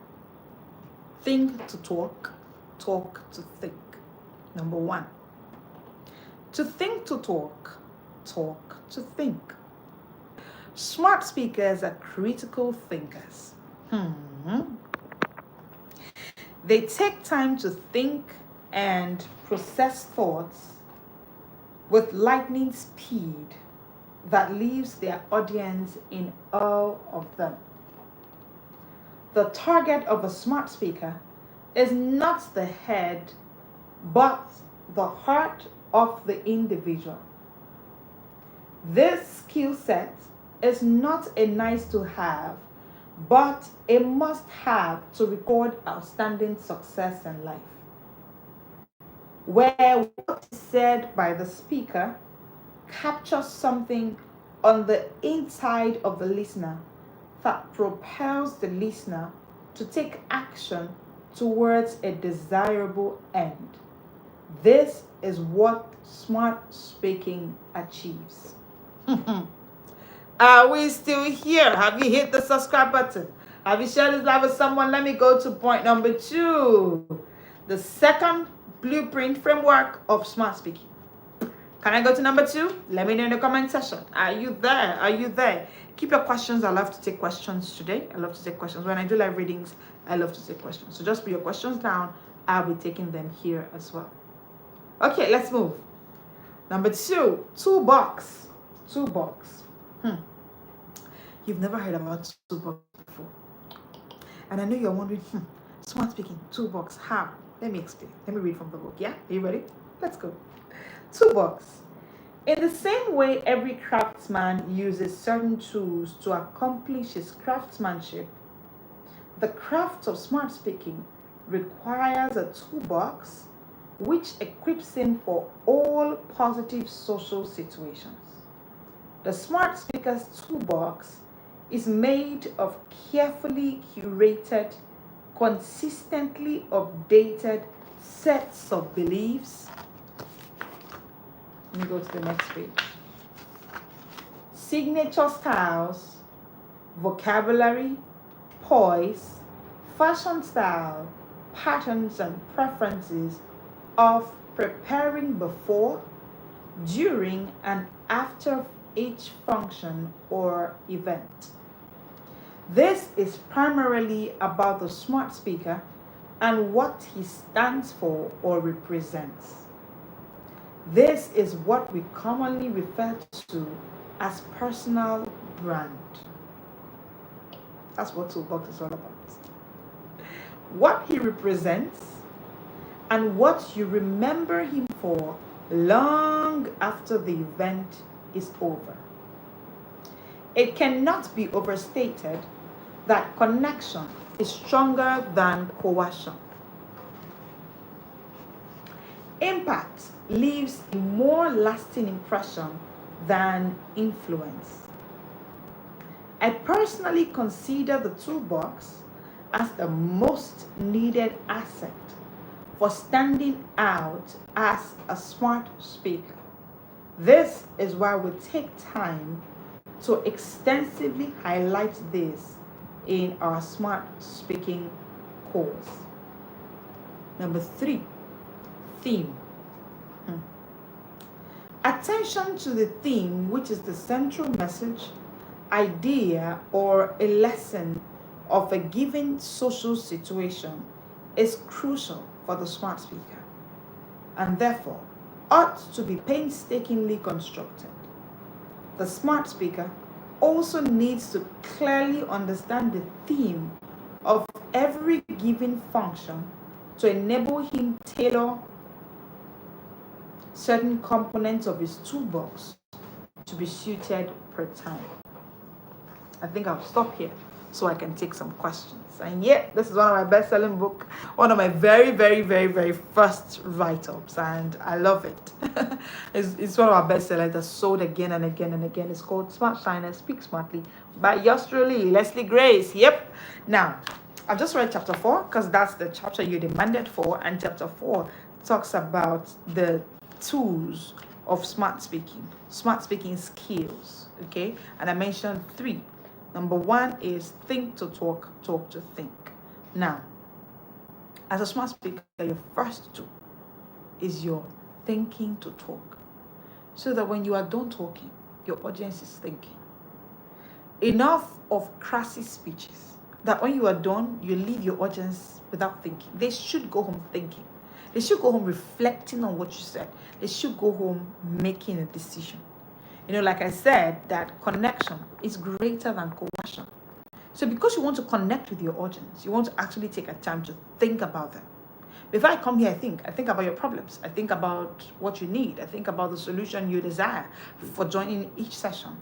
Think to talk, talk to think. Number 1, to think to talk, talk to think. Smart speakers are critical thinkers. They take time to think and process thoughts with lightning speed that leaves their audience in awe of them. The target of a smart speaker is not the head, but the heart of the individual. This skill set is not a nice to have, but a must have to record outstanding success in life. Where what is said by the speaker captures something on the inside of the listener that propels the listener to take action towards a desirable end. This is what smart speaking achieves. Are we still here? Have you hit the subscribe button? Have you shared this live with someone? Let me go to point number 2. The second blueprint framework of smart speaking. Can I go to number 2? Let me know in the comment section. Are you there? Are you there? Keep your questions. I love to take questions today. I love to take questions. When I do live readings, I love to take questions. So just put your questions down. I'll be taking them here as well. Okay, let's move. Number 2, toolbox. Toolbox. You've never heard about toolbox before. And I know you're wondering, smart speaking, toolbox, how? Let me explain. Let me read from the book. Yeah? Are you ready? Let's go. Toolbox. In the same way every craftsman uses certain tools to accomplish his craftsmanship, the craft of smart speaking requires a toolbox which equips him for all positive social situations. The smart speaker's toolbox is made of carefully curated, consistently updated sets of beliefs. Let me go to the next page. Signature styles, vocabulary, poise, fashion style, patterns and preferences of preparing before, during, and after each function or event. This is primarily about the smart speaker and what he stands for or represents. This is what we commonly refer to as personal brand. That's what Toolbox is all about. What he represents and what you remember him for long after the event is over. It cannot be overstated that connection is stronger than coercion. Impact leaves a more lasting impression than influence. I personally consider the toolbox as the most needed asset for standing out as a smart speaker. This is why we take time to extensively highlight this in our smart speaking course. Number 3, theme. Attention to the theme, which is the central message, idea, or a lesson of a given social situation, is crucial for the smart speaker and therefore ought to be painstakingly constructed. The smart speaker also needs to clearly understand the theme of every given function to enable him tailor certain components of his toolbox to be suited per time. I think I'll stop here so I can take some questions. And yet, this is one of my best-selling books, one of my very, very, very, very first write-ups, and I love it. It's one of our bestsellers that's sold again and again and again. It's called Smash Shyness, Speak Smartly by yours truly, Leslie Grace. Yep. Now, I've just read chapter 4 because that's the chapter you demanded for, and chapter 4 talks about the tools of smart speaking skills. Okay, and I mentioned 3. Number 1 is think to talk, talk to think. Now, as a smart speaker, your first tool is your thinking to talk, so that when you are done talking, your audience is thinking. Enough of crassy speeches that when you are done, you leave your audience without thinking. They should go home thinking. They should go home reflecting on what you said. They should go home making a decision. Like I said, that connection is greater than coercion. So because you want to connect with your audience, you want to actually take a time to think about them. Before I come here, I think about your problems. I think about what you need. I think about the solution you desire for joining each session.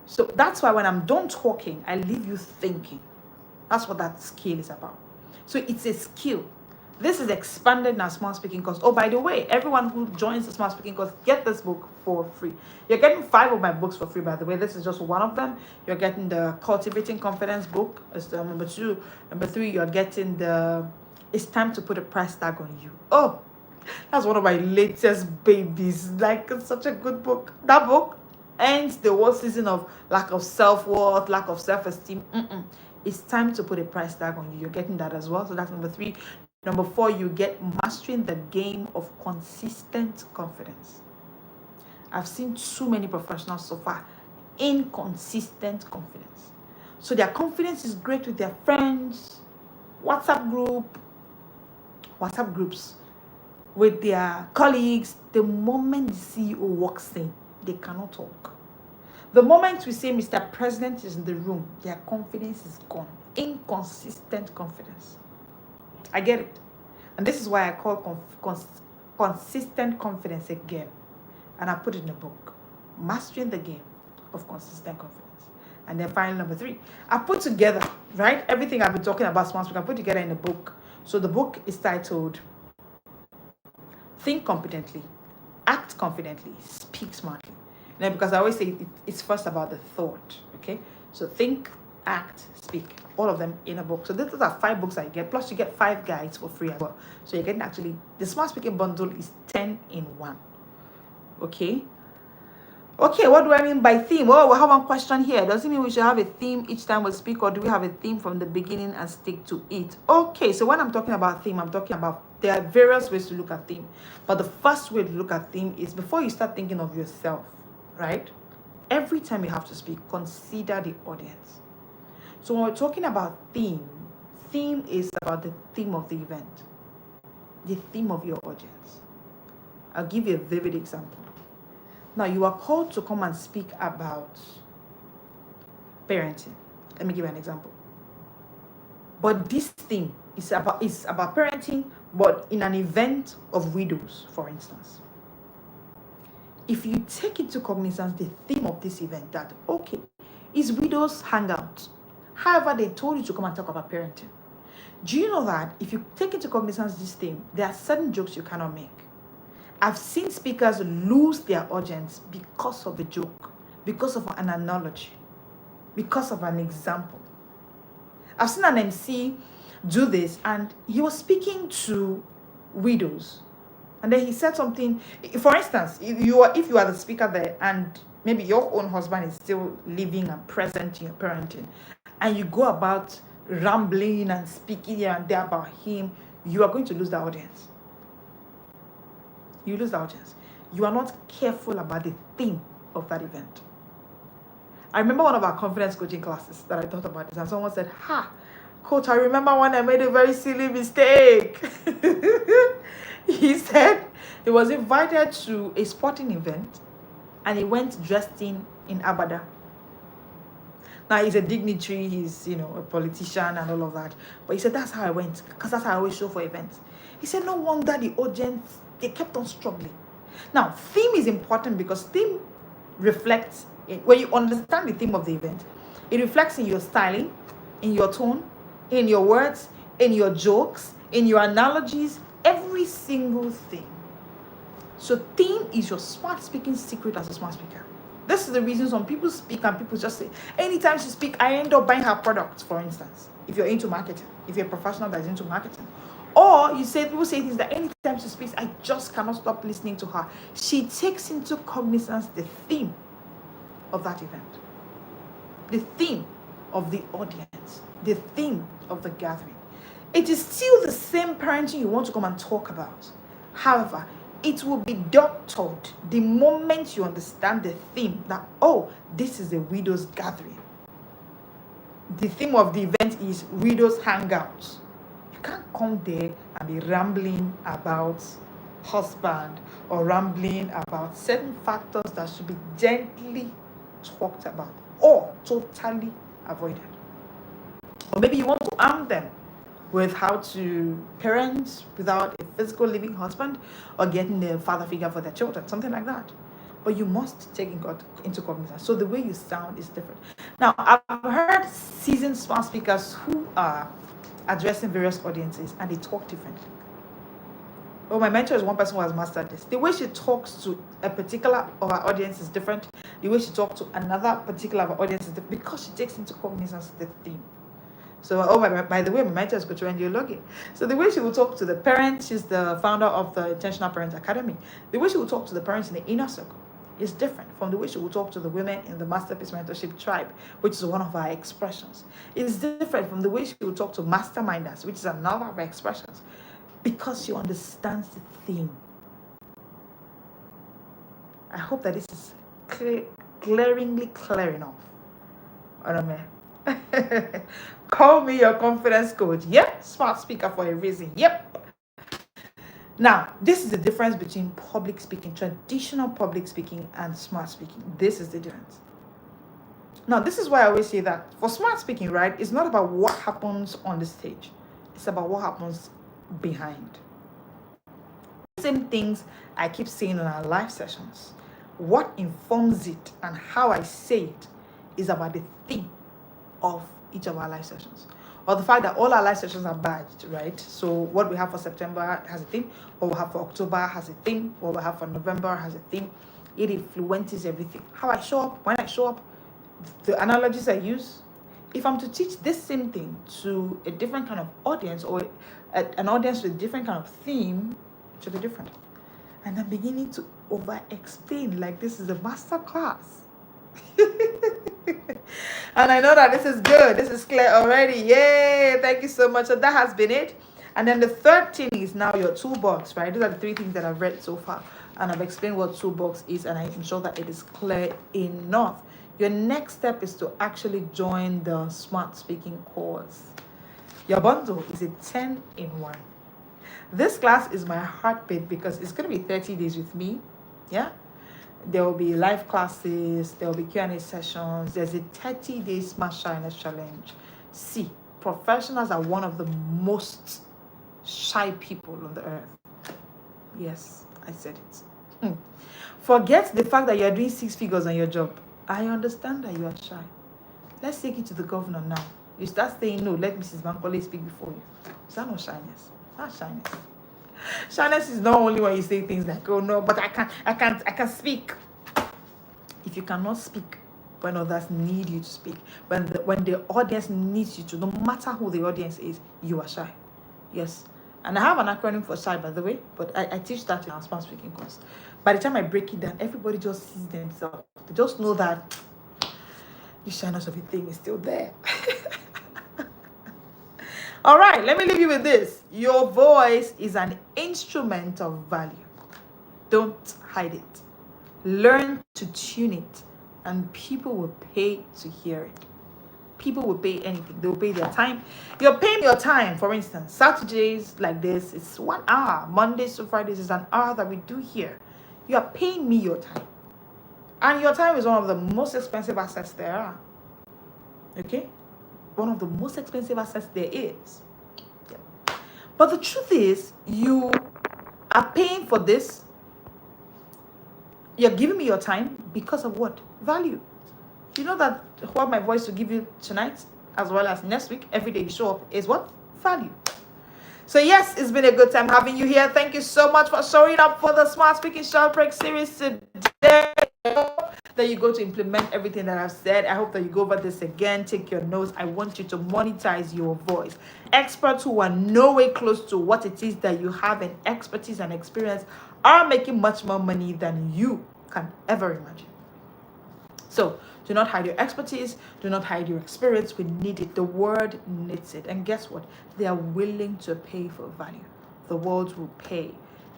So that's why when I'm done talking, I leave you thinking. That's what that skill is about. So it's a skill. This is expanded in our Smart Speaking course. Oh, by the way, everyone who joins the Smart Speaking course, get this book for free. You're getting 5 of my books for free, by the way. This is just one of them. You're getting the Cultivating Confidence book. It's the number 2. Number 3, you're getting the It's Time to Put a Price Tag on You. Oh, that's one of my latest babies. Like, it's such a good book. That book ends the whole season of lack of self-worth, lack of self-esteem. It's time to put a price tag on you. You're getting that as well. So that's number 3. Number 4, you get Mastering the Game of Consistent Confidence. I've seen too many professionals so far inconsistent confidence. So their confidence is great with their friends, WhatsApp groups, with their colleagues. The moment the CEO walks in, they cannot talk. The moment we say Mr. President is in the room, their confidence is gone. Inconsistent confidence. I get it. And this is why I call consistent confidence a game. And I put it in a book. Mastering the Game of Consistent Confidence. And then finally, number 3, I put together, right? Everything I've been talking about Smart Speaking, I put together in a book. So the book is titled Think Confidently, Act Confidently, Speak Smartly. Now, because I always say it's first about the thought, okay? So think, act, speak, all of them in a book. So these are 5 books I get, plus you get 5 guides for free as well. So you're getting actually, the Smart Speaking bundle is 10 in 1, okay? Okay, what do I mean by theme? Oh, we have one question here. Does it mean we should have a theme each time we speak, or do we have a theme from the beginning and stick to it? Okay, so when I'm talking about theme, I'm talking about, there are various ways to look at theme. But the first way to look at theme is before you start thinking of yourself, right? Every time you have to speak, consider the audience. So when we're talking about theme is about the theme of the event, the theme of your audience. I'll give you a vivid example. Now, you are called to come and speak about parenting. Let me give you an example. But this theme is about parenting, but in an event of widows, for instance. If you take into cognizance the theme of this event, that, okay, is widows hangout. However, they told you to come and talk about parenting. Do you know that if you take into cognizance this theme, there are certain jokes you cannot make? I've seen speakers lose their audience because of a joke, because of an analogy, because of an example. I've seen an MC do this, and he was speaking to widows. And then he said something. For instance, if you are the speaker there, and maybe your own husband is still living and present in your parenting, and you go about rambling and speaking here and there about him, you are going to lose the audience. You lose the audience. You are not careful about the theme of that event. I remember one of our confidence coaching classes that I thought about this, and someone said, Coach, I remember when I made a very silly mistake. He said he was invited to a sporting event and he went dressed in Abada. Now, he's a dignitary, he's, a politician and all of that. But he said, that's how I went, because that's how I always show for events. He said, no wonder the audience, they kept on struggling. Now, theme is important because theme reflects, when you understand the theme of the event, it reflects in your styling, in your tone, in your words, in your jokes, in your analogies, every single thing. So theme is your smart speaking secret as a smart speaker. This is the reason some people speak and people just say, anytime she speaks, I end up buying her products, for instance, if you're into marketing, if you're a professional that is into marketing. Or people say things that anytime she speaks, I just cannot stop listening to her. She takes into cognizance the theme of that event, the theme of the audience, the theme of the gathering. It is still the same parenting you want to come and talk about. However, it will be doctored the moment you understand the theme that, this is a widow's gathering. the theme of the event is Widows Hangouts. You can't come there and be rambling about husband or rambling about certain factors that should be gently talked about or totally avoided. Or maybe you want to arm them with how to parent without a physical living husband or getting a father figure for their children, something like that. But you must take into cognizance. So the way you sound is different. Now, I've heard seasoned smart speakers who are addressing various audiences and they talk differently. Well, my mentor is one person who has mastered this. The way she talks to a particular of our audience is different. The way she talks to another particular of our audience is different because she takes into cognizance the theme. So, by the way, my mentor is Coach Wendy Ologe. So the way she will talk to the parents, she's the founder of the Intentional Parents Academy. The way she will talk to the parents in the inner circle is different from the way she will talk to the women in the Masterpiece Mentorship Tribe, which is one of our expressions. It is different from the way she will talk to masterminders, which is another of our expressions, because she understands the theme. I hope that this is glaringly clear enough. Call me your confidence coach. Yep, smart speaker for a reason. Yep. Now, this is the difference between public speaking, traditional public speaking, and smart speaking. This is the difference. Now, this is why I always say that for smart speaking, right, it's not about what happens on the stage. It's about what happens behind. Same things I keep saying in our live sessions. What informs it and how I say it is about the theme of each of our live sessions, or the fact that all our live sessions are badged, right? So what we have for September has a theme, what we have for October has a theme, what we have for November has a theme. It influences everything. How I show up, when I show up, the analogies I use. If I'm to teach this same thing to a different kind of audience or an audience with a different kind of theme, it should be different. And I'm beginning to over-explain like this is a master class. And I know that this is good. This is clear already. Yay! Thank you so much. So that has been it. And then the third thing is now your toolbox, right? Those are the three things that I've read so far. And I've explained what toolbox is, and I'm sure that it is clear enough. Your next step is to actually join the Smart Speaking course. Your bundle is a 10-in-1. This class is my heartbeat because it's going to be 30 days with me. Yeah? There will be live classes, there will be Q&A sessions, there's a 30-day Smash Shyness challenge. See, professionals are one of the most shy people on the earth. Yes, I said it. Forget the fact that you're doing 6 figures on your job. I understand that you are shy. Let's take it to the governor now. You start saying no, let Mrs. Bankole speak before you. Is that not shyness? That's shyness. Shyness is not only when you say things like, oh no, but I can't speak. If you cannot speak when others need you to speak, when the audience needs you to, no matter who the audience is, you are shy. Yes. And I have an acronym for shy, by the way, but I teach that in our Smart Speaking course. By the time I break it down, everybody just sees themselves. They just know that the shyness of a thing is still there. All right, let me leave you with this. Your voice is an instrument of value. Don't hide it. Learn to tune it, and people will pay to hear it. People will pay anything. They will pay their time. You're paying your time. For instance, Saturdays like this, it's 1 hour. Mondays to Fridays is an hour that we do here. You are paying me your time. And your time is one of the most expensive assets there are. Okay? One of the most expensive assets there is. Yeah. But the truth is, you are paying for this. You're giving me your time because of what? Value. You know that what my voice will give you tonight, as well as next week, every day you show up, is what? Value. So yes, it's been a good time having you here. Thank you so much for showing up for the Smart Speaking Short Break series today. That you go to implement everything that I've said. I hope that you go over this again, take your notes. I want you to monetize your voice. Experts who are no way close to what it is that you have in expertise and experience are making much more money than you can ever imagine. So do not hide your expertise. Do not hide your experience. We need it. The world needs it. And guess what? They are willing to pay for value. The world will pay.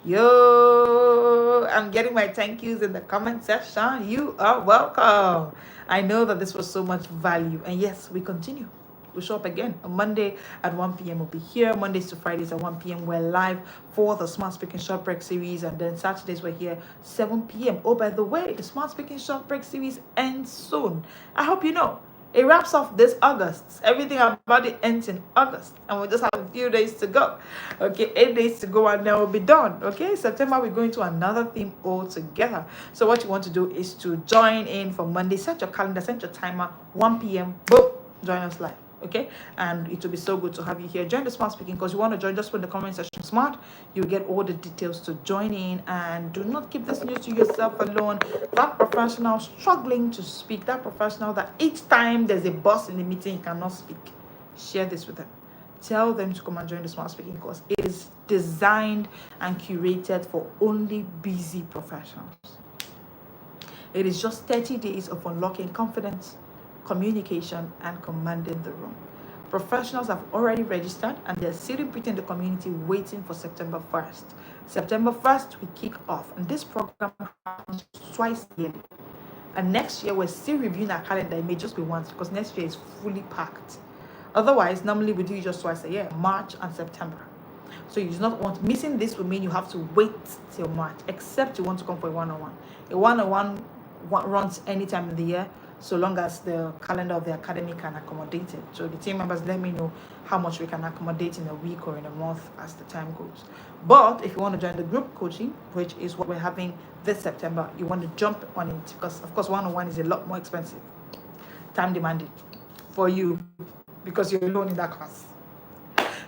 Yo, I'm getting my thank yous in the comment section. You are welcome. I know that this was so much value. And yes, we continue. we'll show up again. On Monday at 1 p.m. we'll be here. Mondays to Fridays at 1 p.m. we're live for the Smart Speaking Short Break series. And then Saturdays we're here 7 p.m. Oh, by the way, the Smart Speaking Short Break series ends soon. I hope you know. It wraps off this August. Everything about it ends in August. And we just have a few days to go. Okay, 8 days to go and then we'll be done. Okay, September we're going to another theme altogether. So what you want to do is to join in for Monday. Set your calendar, set your timer, 1 p.m. Boom, join us live. Okay, and it will be so good to have you here. Join the Smart Speaking because you want to join. Just put in the comment section SMART. You get all the details to join in, and do not keep this news to yourself alone. That professional struggling to speak, that professional that each time there's a boss in the meeting he cannot speak, share this with them. Tell them to come and join the Smart Speaking course. It is designed and curated for only busy professionals. It is just 30 days of unlocking confidence, communication, and commanding the room. Professionals have already registered and they're sitting pretty in the community waiting for September 1st. September 1st, we kick off, and this program happens twice yearly. And next year, we're still reviewing our calendar. It may just be once because next year is fully packed. Otherwise, normally we do it just twice a year, March and September. So you do not want, missing this would mean you have to wait till March, except you want to come for a one-on-one. A one-on-one runs any time in the year, so long as the calendar of the academy can accommodate it. So the team members let me know how much we can accommodate in a week or in a month as the time goes. But if you want to join the group coaching, which is what we're having this September, you want to jump on it because, of course, one-on-one is a lot more expensive, time demanding for you because you're alone in that class.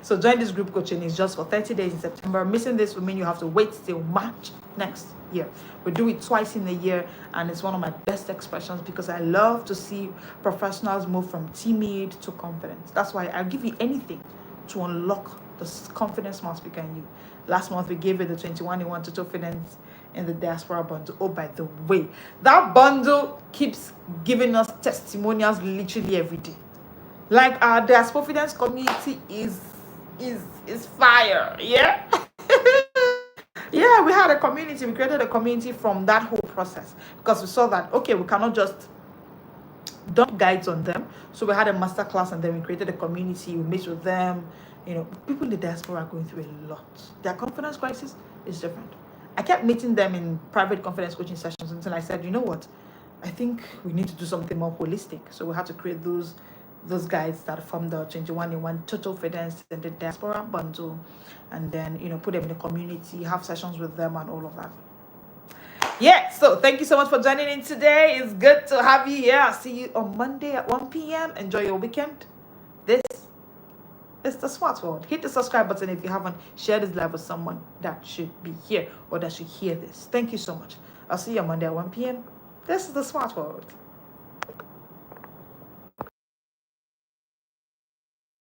So join this group coaching. It's just for 30 days in September. Missing this will mean you have to wait till March next year. We do it twice in a year, and it's one of my best expressions because I love to see professionals move from timid to confident. That's why I'll give you anything to unlock the confidence smart speaker in you. Last month we gave it the 21-in-1 total confidence in the diaspora bundle. Oh, by the way, that bundle keeps giving us testimonials literally every day. Like our diaspora confidence community is fire. Yeah. Yeah, we had a community. We created a community from that whole process because we saw that, okay, we cannot just dump guides on them. So we had a masterclass and then we created a community. We met with them. You know, people in the diaspora are going through a lot. Their confidence crisis is different. I kept meeting them in private confidence coaching sessions until I said, you know what? I think we need to do something more holistic. So we had to create those guides that from the 21-in-1 total confidence and the diaspora bundle, and then, you know, put them in the community, have sessions with them and all of that. Yeah, so thank you so much for joining in today. It's good to have you here. I'll see you on Monday at 1 p.m. Enjoy your weekend. This is the Smart World. Hit the subscribe button if you haven't. Share this live with someone that should be here or that should hear this. Thank you so much. I'll see you on Monday at 1 p.m. This is the Smart World.